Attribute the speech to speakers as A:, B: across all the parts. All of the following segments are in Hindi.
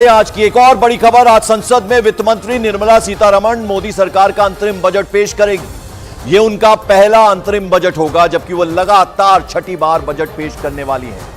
A: आज की एक और बड़ी खबर। आज संसद में वित्त मंत्री निर्मला सीतारमण मोदी सरकार का अंतरिम बजट पेश करेगी। यह उनका पहला अंतरिम बजट होगा, जबकि वह लगातार छठी बार बजट पेश करने वाली हैं।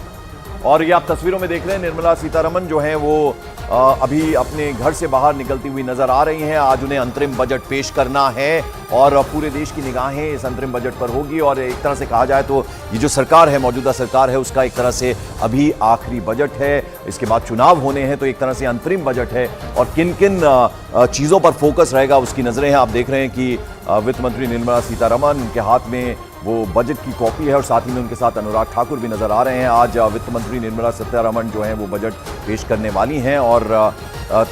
A: और ये आप तस्वीरों में देख रहे हैं, निर्मला सीतारमण जो हैं वो अभी अपने घर से बाहर निकलती हुई नजर आ रही हैं। आज उन्हें अंतरिम बजट पेश करना है और पूरे देश की निगाहें इस अंतरिम बजट पर होगी। और एक तरह से कहा जाए तो ये जो सरकार है, मौजूदा सरकार है, उसका एक तरह से अभी आखिरी बजट है। इसके बाद चुनाव होने हैं, तो एक तरह से अंतरिम बजट है। और किन किन चीज़ों पर फोकस रहेगा उसकी नजरें हैं। आप देख रहे हैं कि वित्त मंत्री निर्मला सीतारमण, उनके हाथ में वो बजट की कॉपी है और साथ ही में उनके साथ अनुराग ठाकुर भी नजर आ रहे हैं। आज वित्त मंत्री निर्मला सीतारमण जो हैं वो बजट पेश करने वाली हैं और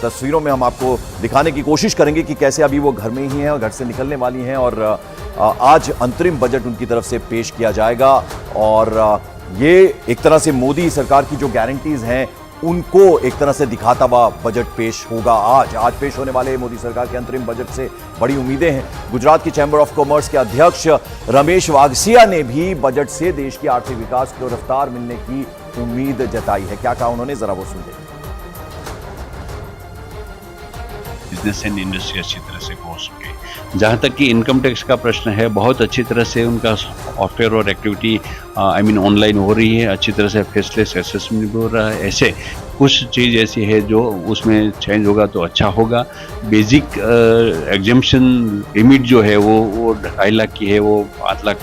A: तस्वीरों में हम आपको दिखाने की कोशिश करेंगे कि कैसे अभी वो घर में ही हैं और घर से निकलने वाली हैं और आज अंतरिम बजट उनकी तरफ से पेश किया जाएगा। और ये एक तरह से मोदी सरकार की जो गारंटीज हैं उनको एक तरह से दिखाता हुआ बजट पेश होगा। आज पेश होने वाले मोदी सरकार के अंतरिम बजट से बड़ी उम्मीदें हैं। गुजरात की चैंबर ऑफ कॉमर्स के अध्यक्ष रमेश वागसिया ने भी बजट से देश की आर्थिक विकास को रफ्तार मिलने की उम्मीद जताई है। क्या कहा उन्होंने, जरा वो सुन लें।
B: बिजनेस एंड इंडस्ट्री अच्छी तरह से हो सके। जहाँ तक कि इनकम टैक्स का प्रश्न है, बहुत अच्छी तरह से उनका सॉफ्टवेयर और एक्टिविटी ऑनलाइन हो रही है। अच्छी तरह से फेसलेस असेसमेंट भी हो रहा है। ऐसे कुछ चीज़ ऐसी है जो उसमें चेंज होगा तो अच्छा होगा। बेसिक एग्जेम्पशन लिमिट जो है वो 2.5 लाख की है, वो 8 लाख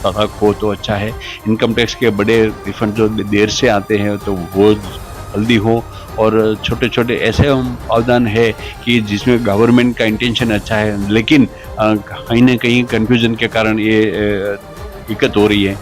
B: तक हो तो अच्छा है। इनकम टैक्स के बड़े रिफंड जो देर से आते हैं तो वो जल्दी हो। और छोटे छोटे ऐसे प्रावधान है कि जिसमें गवर्नमेंट का इंटेंशन अच्छा है, लेकिन कहीं ना कहीं कंफ्यूजन के कारण ये दिक्कत हो रही है।